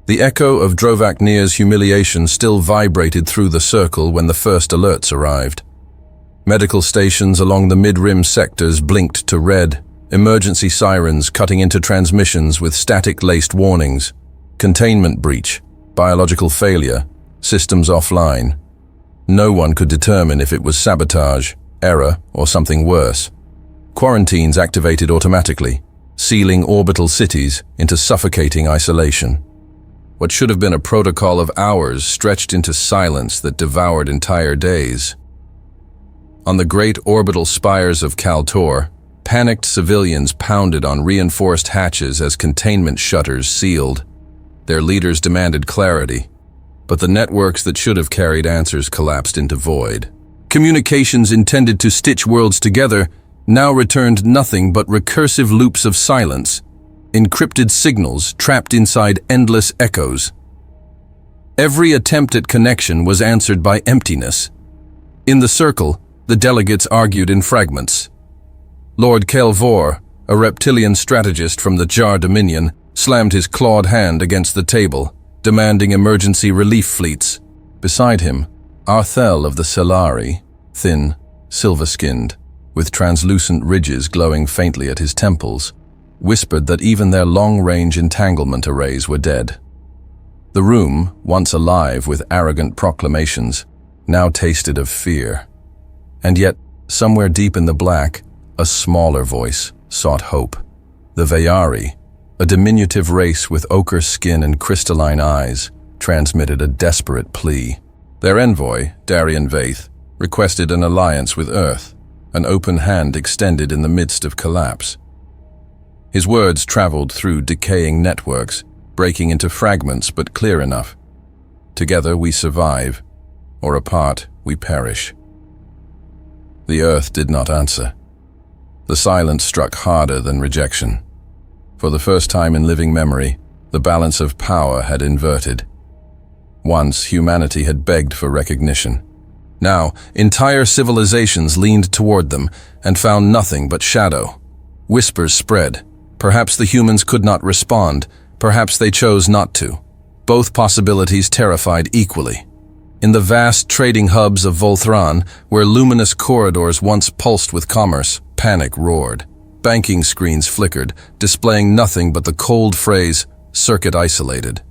Speaker 1: The echo of Drovaknir's humiliation still vibrated through the circle when the first alerts arrived. Medical stations along the mid-rim sectors blinked to red, emergency sirens cutting into transmissions with static-laced warnings. Containment breach, biological failure, systems offline. No one could determine if it was sabotage, error, or something worse. Quarantines activated automatically, sealing orbital cities into suffocating isolation. What should have been a protocol of hours stretched into silence that devoured entire days. On the great orbital spires of Kaltor, panicked civilians pounded on reinforced hatches as containment shutters sealed. Their leaders demanded clarity, but the networks that should have carried answers collapsed into void. Communications intended to stitch worlds together now returned nothing but recursive loops of silence, encrypted signals trapped inside endless echoes. Every attempt at connection was answered by emptiness. In the circle, the delegates argued in fragments. Lord Kelvor, a reptilian strategist from the Jar Dominion, slammed his clawed hand against the table, demanding emergency relief fleets. Beside him, Arthel of the Selari, thin, silver-skinned, with translucent ridges glowing faintly at his temples, whispered that even their long-range entanglement arrays were dead. The room, once alive with arrogant proclamations, now tasted of fear. And yet, somewhere deep in the black, a smaller voice sought hope. The Veyari, a diminutive race with ochre skin and crystalline eyes, transmitted a desperate plea. Their envoy, Darian Vaith, requested an alliance with Earth, an open hand extended in the midst of collapse. His words traveled through decaying networks, breaking into fragments but clear enough. Together we survive, or apart we perish. The Earth did not answer. The silence struck harder than rejection. For the first time in living memory, the balance of power had inverted. Once humanity had begged for recognition. Now, entire civilizations leaned toward them and found nothing but shadow. Whispers spread. Perhaps the humans could not respond. Perhaps they chose not to. Both possibilities terrified equally. In the vast trading hubs of Volthran, where luminous corridors once pulsed with commerce, panic roared. Banking screens flickered, displaying nothing but the cold phrase, "circuit isolated."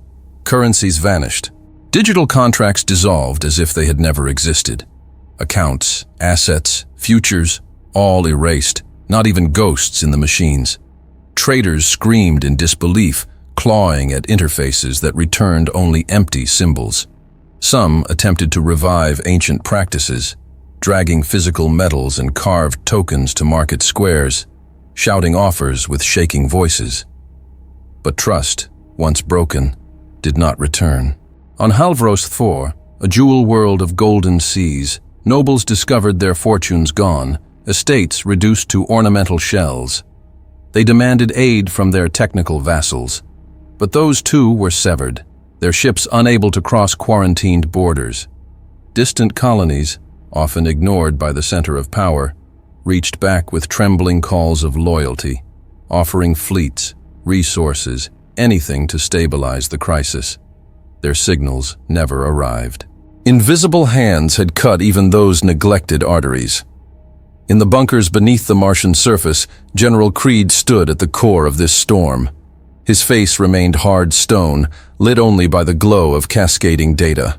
Speaker 1: Currencies vanished. Digital contracts dissolved as if they had never existed. Accounts, assets, futures, all erased, not even ghosts in the machines. Traders screamed in disbelief, clawing at interfaces that returned only empty symbols. Some attempted to revive ancient practices, dragging physical metals and carved tokens to market squares, shouting offers with shaking voices. But trust, once broken, did not return. On Halvros IV, a jewel world of golden seas, nobles discovered their fortunes gone, estates reduced to ornamental shells. They demanded aid from their technical vassals, but those too were severed, their ships unable to cross quarantined borders. Distant colonies, often ignored by the center of power, reached back with trembling calls of loyalty, offering fleets, resources, anything to stabilize the crisis. Their signals never arrived. Invisible hands had cut even those neglected arteries. In the bunkers beneath the Martian surface, General Creed stood at the core of this storm. His face remained hard stone, lit only by the glow of cascading data.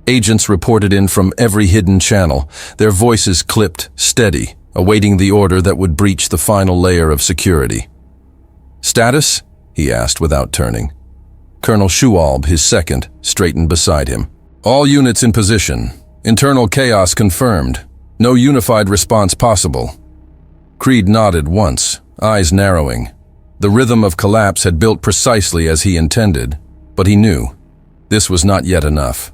Speaker 1: Agents reported in from every hidden channel, their voices clipped, steady, awaiting the order that would breach the final layer of security. "Status?" he asked without turning. Colonel Shualb, his second, straightened beside him. "All units in position. Internal chaos confirmed. No unified response possible." Creed nodded once, eyes narrowing. The rhythm of collapse had built precisely as he intended, but he knew this was not yet enough.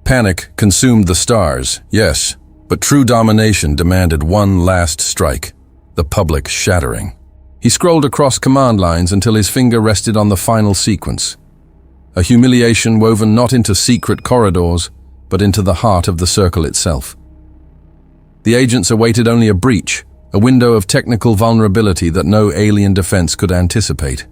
Speaker 1: Panic consumed the stars, yes, but true domination demanded one last strike, the public shattering. He scrolled across command lines until his finger rested on the final sequence. A humiliation woven not into secret corridors, but into the heart of the circle itself. The agents awaited only a breach, a window of technical vulnerability that no alien defense could anticipate.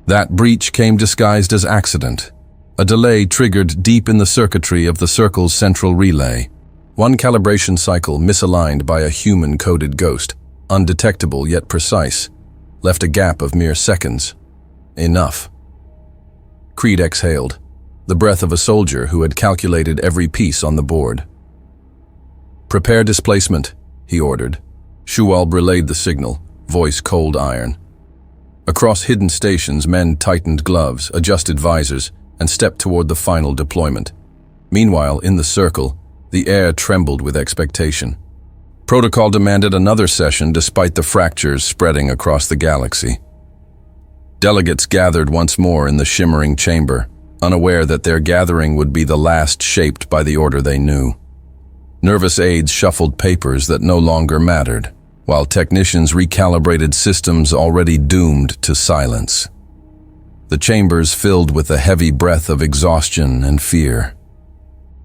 Speaker 1: That breach came disguised as accident, a delay triggered deep in the circuitry of the circle's central relay. One calibration cycle misaligned by a human-coded ghost, undetectable yet precise, left a gap of mere seconds. Enough. Creed exhaled, the breath of a soldier who had calculated every piece on the board. "Prepare displacement," he ordered. Shualb relayed the signal, voice cold iron. Across hidden stations, men tightened gloves, adjusted visors, and stepped toward the final deployment. Meanwhile, in the circle, the air trembled with expectation. Protocol demanded another session despite the fractures spreading across the galaxy. Delegates gathered once more in the shimmering chamber, unaware that their gathering would be the last shaped by the order they knew. Nervous aides shuffled papers that no longer mattered, while technicians recalibrated systems already doomed to silence. The chambers filled with a heavy breath of exhaustion and fear.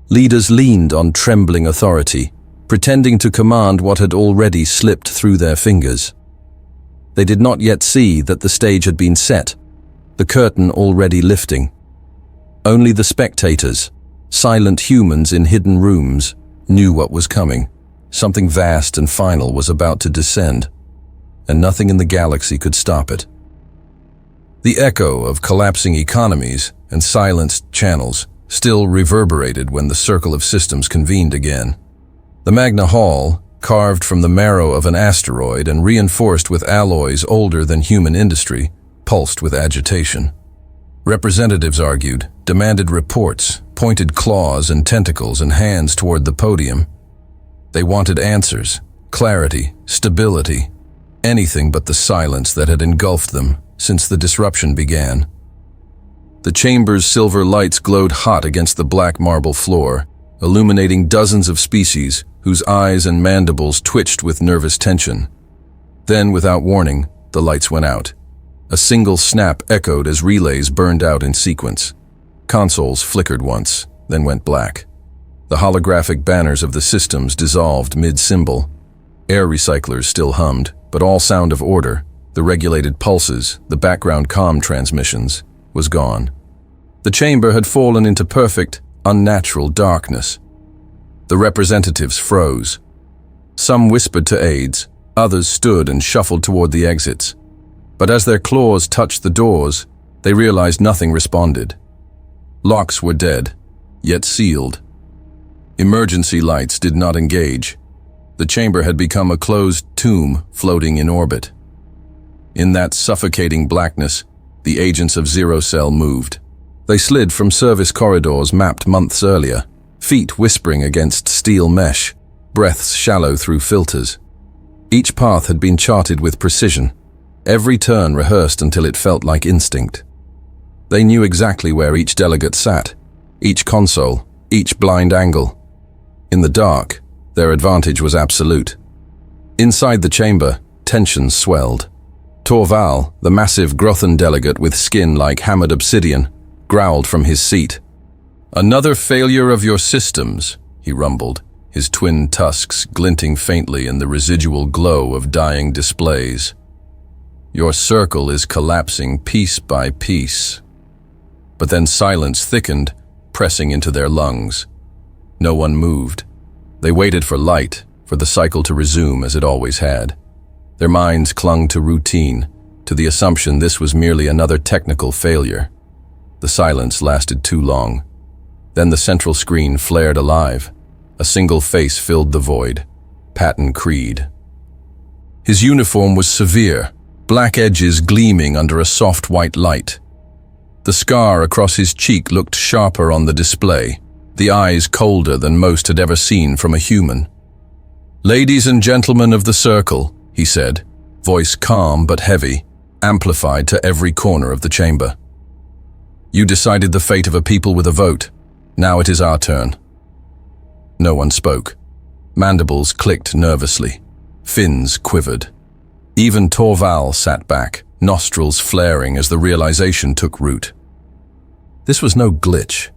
Speaker 1: Leaders leaned on trembling authority, pretending to command what had already slipped through their fingers. They did not yet see that the stage had been set, the curtain already lifting. Only the spectators, silent humans in hidden rooms, knew what was coming. Something vast and final was about to descend, and nothing in the galaxy could stop it. The echo of collapsing economies and silenced channels still reverberated when the circle of systems convened again. The Magna Hall, carved from the marrow of an asteroid and reinforced with alloys older than human industry, pulsed with agitation. Representatives argued, demanded reports, pointed claws and tentacles and hands toward the podium. They wanted answers, clarity, stability, anything but the silence that had engulfed them since the disruption began. The chamber's silver lights glowed hot against the black marble floor, illuminating dozens of species whose eyes and mandibles twitched with nervous tension. Then, without warning, the lights went out. A single snap echoed as relays burned out in sequence. Consoles flickered once, then went black. The holographic banners of the systems dissolved mid-symbol. Air recyclers still hummed, but all sound of order, the regulated pulses, the background comm transmissions, was gone. The chamber had fallen into perfect, unnatural darkness. The representatives froze. Some whispered to aides, others stood and shuffled toward the exits. But as their claws touched the doors, they realized nothing responded. Locks were dead, yet sealed. Emergency lights did not engage. The chamber had become a closed tomb floating in orbit. In that suffocating blackness, the agents of Zero Cell moved. They slid from service corridors mapped months earlier, feet whispering against steel mesh, breaths shallow through filters. Each path had been charted with precision, every turn rehearsed until it felt like instinct. They knew exactly where each delegate sat, each console, each blind angle. In the dark, their advantage was absolute. Inside the chamber, tensions swelled. Torval, the massive Grothan delegate with skin like hammered obsidian, growled from his seat. "Another failure of your systems," he rumbled, his twin tusks glinting faintly in the residual glow of dying displays. "Your circle is collapsing piece by piece." But then silence thickened, pressing into their lungs. No one moved. They waited for light, for the cycle to resume as it always had. Their minds clung to routine, to the assumption this was merely another technical failure. The silence lasted too long. Then the central screen flared alive. A single face filled the void. Patton Creed. His uniform was severe, black edges gleaming under a soft white light. The scar across his cheek looked sharper on the display, the eyes colder than most had ever seen from a human. "Ladies and gentlemen of the circle," he said, voice calm but heavy, amplified to every corner of the chamber. "You decided the fate of a people with a vote. Now it is our turn. No one spoke. Mandibles clicked nervously. Fins quivered. Even Torval sat back, nostrils flaring as the realization took root. This was no glitch.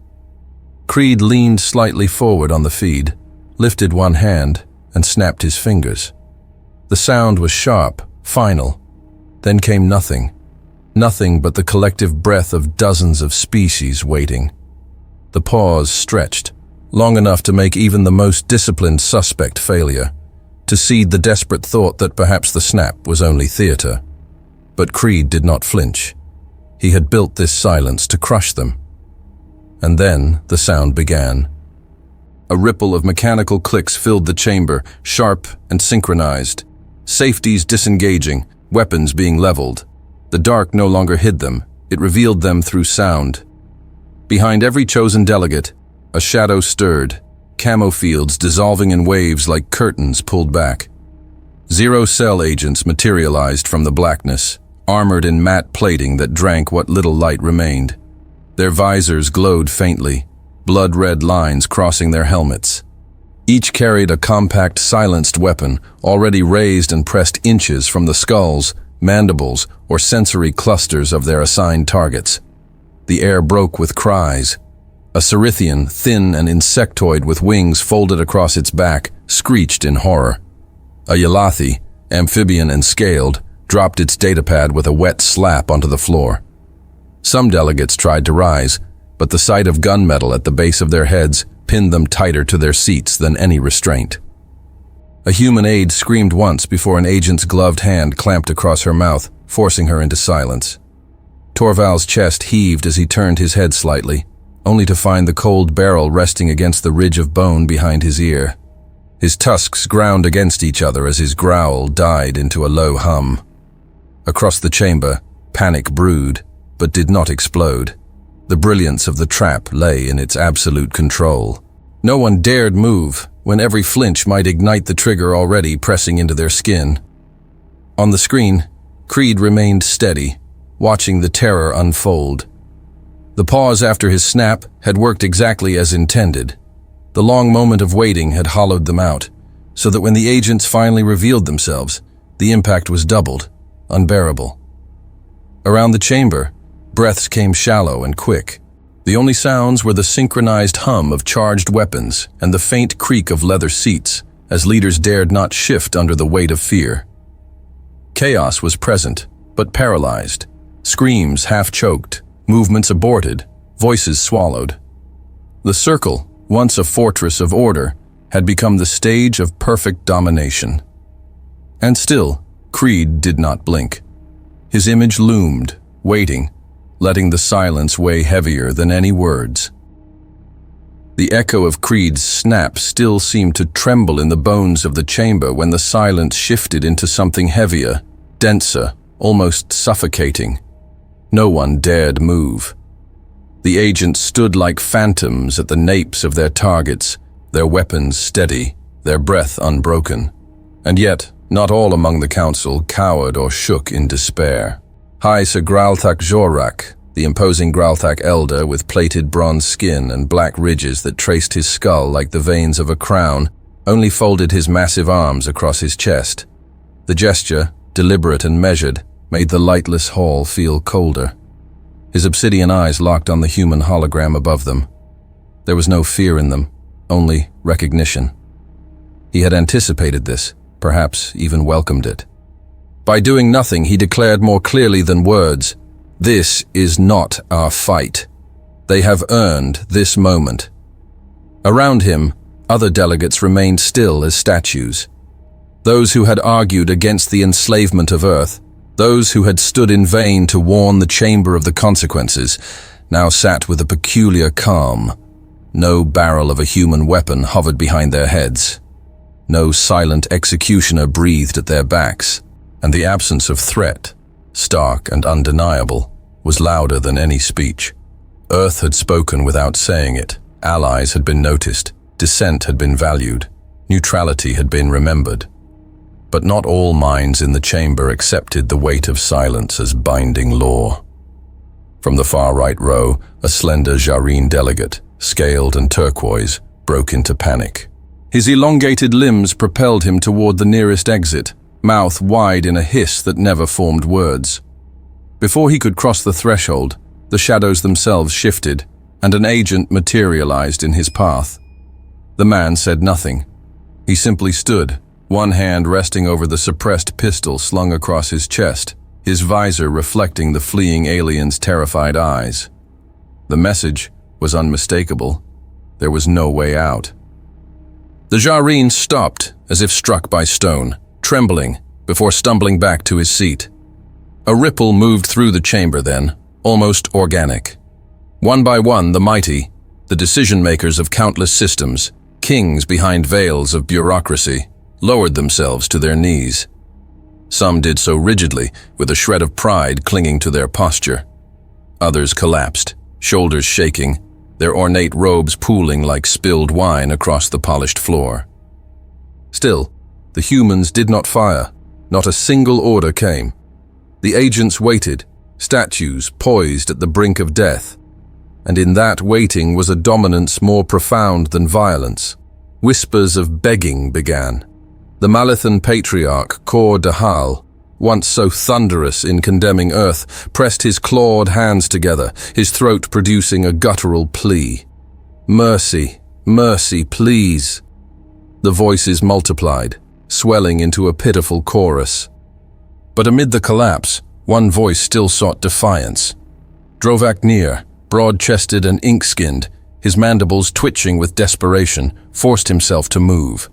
Speaker 1: Creed leaned slightly forward on the feed, lifted one hand, and snapped his fingers. The sound was sharp, final. Then came nothing. Nothing but the collective breath of dozens of species waiting. The pause stretched, long enough to make even the most disciplined suspect failure, to seed the desperate thought that perhaps the snap was only theater. But Creed did not flinch. He had built this silence to crush them. And then the sound began. A ripple of mechanical clicks filled the chamber, sharp and synchronized. Safeties disengaging, weapons being leveled. The dark no longer hid them, it revealed them through sound. Behind every chosen delegate, a shadow stirred, camo fields dissolving in waves like curtains pulled back. Zero-cell agents materialized from the blackness, armored in matte plating that drank what little light remained. Their visors glowed faintly, blood-red lines crossing their helmets. Each carried a compact, silenced weapon, already raised and pressed inches from the skulls, mandibles, or sensory clusters of their assigned targets. The air broke with cries. A Cerithian, thin and insectoid with wings folded across its back, screeched in horror. A Yalathi, amphibian and scaled, dropped its datapad with a wet slap onto the floor. Some delegates tried to rise, but the sight of gunmetal at the base of their heads pinned them tighter to their seats than any restraint. A human aide screamed once before an agent's gloved hand clamped across her mouth, forcing her into silence. Torval's chest heaved as he turned his head slightly, only to find the cold barrel resting against the ridge of bone behind his ear. His tusks ground against each other as his growl died into a low hum. Across the chamber, panic brewed, but did not explode. The brilliance of the trap lay in its absolute control. No one dared move, when every flinch might ignite the trigger already pressing into their skin. On the screen, Creed remained steady, watching the terror unfold. The pause after his snap had worked exactly as intended. The long moment of waiting had hollowed them out, so that when the agents finally revealed themselves, the impact was doubled, unbearable. Around the chamber, breaths came shallow and quick. The only sounds were the synchronized hum of charged weapons and the faint creak of leather seats, as leaders dared not shift under the weight of fear. Chaos was present, but paralyzed. Screams half-choked, movements aborted, voices swallowed. The circle, once a fortress of order, had become the stage of perfect domination. And still, Creed did not blink. His image loomed, waiting, letting the silence weigh heavier than any words. The echo of Creed's snap still seemed to tremble in the bones of the chamber when the silence shifted into something heavier, denser, almost suffocating. No one dared move. The agents stood like phantoms at the napes of their targets, their weapons steady, their breath unbroken. And yet, not all among the council cowered or shook in despair. High Sir Gralthak Jorak, the imposing Gralthak elder with plated bronze skin and black ridges that traced his skull like the veins of a crown, only folded his massive arms across his chest. The gesture, deliberate and measured, made the lightless hall feel colder. His obsidian eyes locked on the human hologram above them. There was no fear in them, only recognition. He had anticipated this, perhaps even welcomed it. By doing nothing, he declared more clearly than words, "This is not our fight. They have earned this moment." Around him, other delegates remained still as statues. Those who had argued against the enslavement of Earth, those who had stood in vain to warn the chamber of the consequences, now sat with a peculiar calm. No barrel of a human weapon hovered behind their heads. No silent executioner breathed at their backs. And the absence of threat, stark and undeniable, was louder than any speech. Earth had spoken without saying it. Allies had been noticed. Dissent had been valued. Neutrality had been remembered. But not all minds in the chamber accepted the weight of silence as binding law. From the far right row, a slender Jareen delegate, scaled and turquoise, broke into panic. His elongated limbs propelled him toward the nearest exit, mouth wide in a hiss that never formed words. Before he could cross the threshold, the shadows themselves shifted, and an agent materialized in his path. The man said nothing. He simply stood, one hand resting over the suppressed pistol slung across his chest, his visor reflecting the fleeing alien's terrified eyes. The message was unmistakable. There was no way out. The Jareen stopped, as if struck by stone, trembling, before stumbling back to his seat. A ripple moved through the chamber then, almost organic. One by one, the mighty, the decision-makers of countless systems, kings behind veils of bureaucracy, lowered themselves to their knees. Some did so rigidly, with a shred of pride clinging to their posture. Others collapsed, shoulders shaking, their ornate robes pooling like spilled wine across the polished floor. Still, the humans did not fire. Not a single order came. The agents waited, statues poised at the brink of death. And in that waiting was a dominance more profound than violence. Whispers of begging began. The Malathan patriarch, Kor Dahal, once so thunderous in condemning Earth, pressed his clawed hands together, his throat producing a guttural plea. Mercy, mercy, please. The voices multiplied, swelling into a pitiful chorus. But amid the collapse, one voice still sought defiance. Drovak Nir, broad-chested and ink-skinned, his mandibles twitching with desperation, forced himself to move.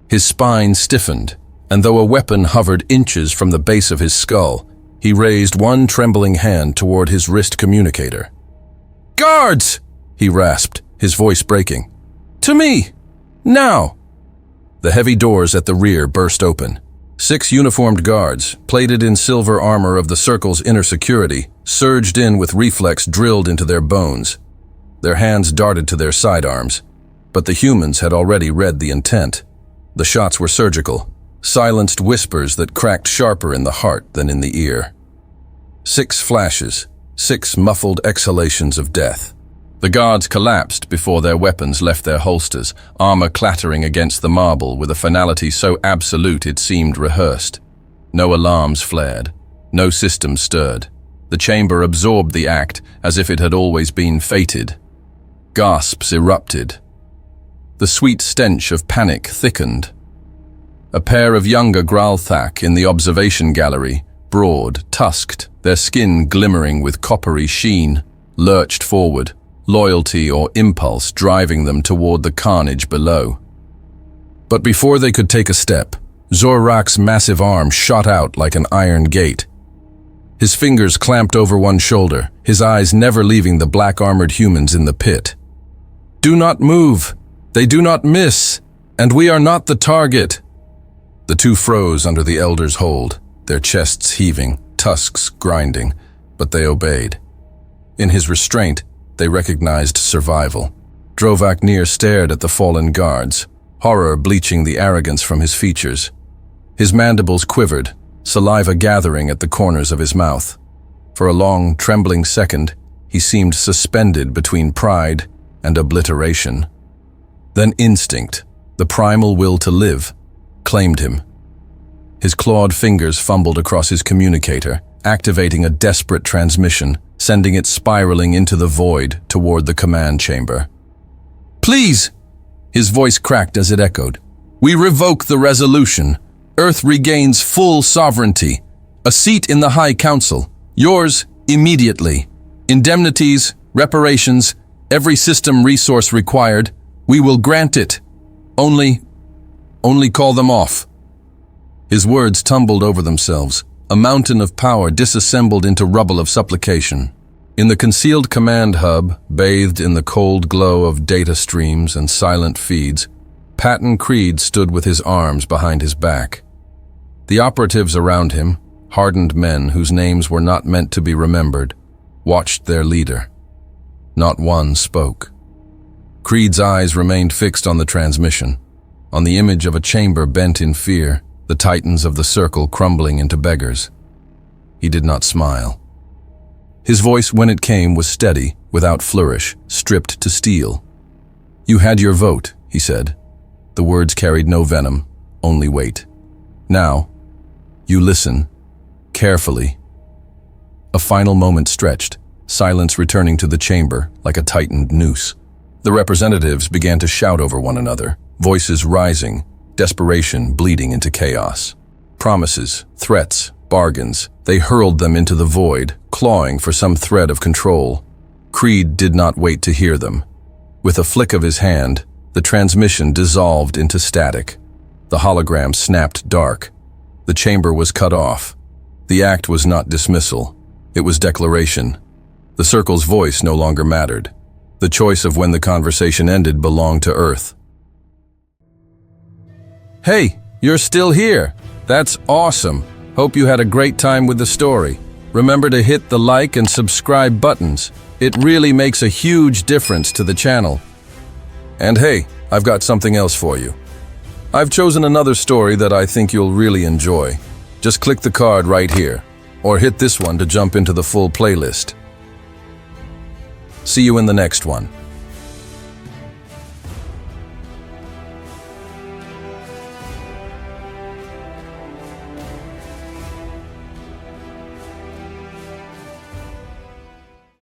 Speaker 1: His spine stiffened, and though a weapon hovered inches from the base of his skull, he raised one trembling hand toward his wrist communicator. "Guards!" he rasped, his voice breaking. "To me! Now!" The heavy doors at the rear burst open. 6 uniformed guards, plated in silver armor of the Circle's inner security, surged in with reflex drilled into their bones. Their hands darted to their sidearms, but the humans had already read the intent. The shots were surgical, silenced whispers that cracked sharper in the heart than in the ear. 6 flashes, 6 muffled exhalations of death. The guards collapsed before their weapons left their holsters, armor clattering against the marble with a finality so absolute it seemed rehearsed. No alarms flared, no system stirred. The chamber absorbed the act as if it had always been fated. Gasps erupted. The sweet stench of panic thickened. A pair of younger Gralthak in the observation gallery, broad, tusked, their skin glimmering with coppery sheen, lurched forward, loyalty or impulse driving them toward the carnage below. But before they could take a step, Zorak's massive arm shot out like an iron gate. His fingers clamped over one shoulder, his eyes never leaving the black-armored humans in the pit. "Do not move! They do not miss! And we are not the target!" The two froze under the elder's hold, their chests heaving, tusks grinding, but they obeyed. In his restraint, they recognized survival. Drovak Nir stared at the fallen guards, horror bleaching the arrogance from his features. His mandibles quivered, saliva gathering at the corners of his mouth. For a long, trembling second, he seemed suspended between pride and obliteration. Then instinct, the primal will to live, claimed him. His clawed fingers fumbled across his communicator, activating a desperate transmission, sending it spiraling into the void toward the command chamber. "Please!" His voice cracked as it echoed. "We revoke the resolution. Earth regains full sovereignty. A seat in the High Council. Yours immediately. Indemnities, reparations, every system resource required. We will grant it. Only call them off." His words tumbled over themselves, a mountain of power disassembled into rubble of supplication. In the concealed command hub, bathed in the cold glow of data streams and silent feeds, Patton Creed stood with his arms behind his back. The operatives around him, hardened men whose names were not meant to be remembered, watched their leader. Not one spoke. Creed's eyes remained fixed on the transmission, on the image of a chamber bent in fear, the titans of the circle crumbling into beggars. He did not smile. His voice, when it came, was steady, without flourish, stripped to steel. "You had your vote," he said. The words carried no venom, only weight. Now, you listen, carefully. A final moment stretched, silence returning to the chamber like a tightened noose. The representatives began to shout over one another, voices rising, desperation bleeding into chaos. Promises, threats, bargains, they hurled them into the void, clawing for some thread of control. Creed did not wait to hear them. With a flick of his hand, the transmission dissolved into static. The hologram snapped dark. The chamber was cut off. The act was not dismissal. It was declaration. The circle's voice no longer mattered. The choice of when the conversation ended belonged to Earth. Hey, you're still here. That's awesome. Hope you had a great time with the story. Remember to hit the like and subscribe buttons. It really makes a huge difference to the channel. And hey, I've got something else for you. I've chosen another story that I think you'll really enjoy. Just click the card right here, or hit this one to jump into the full playlist. See you in the next one.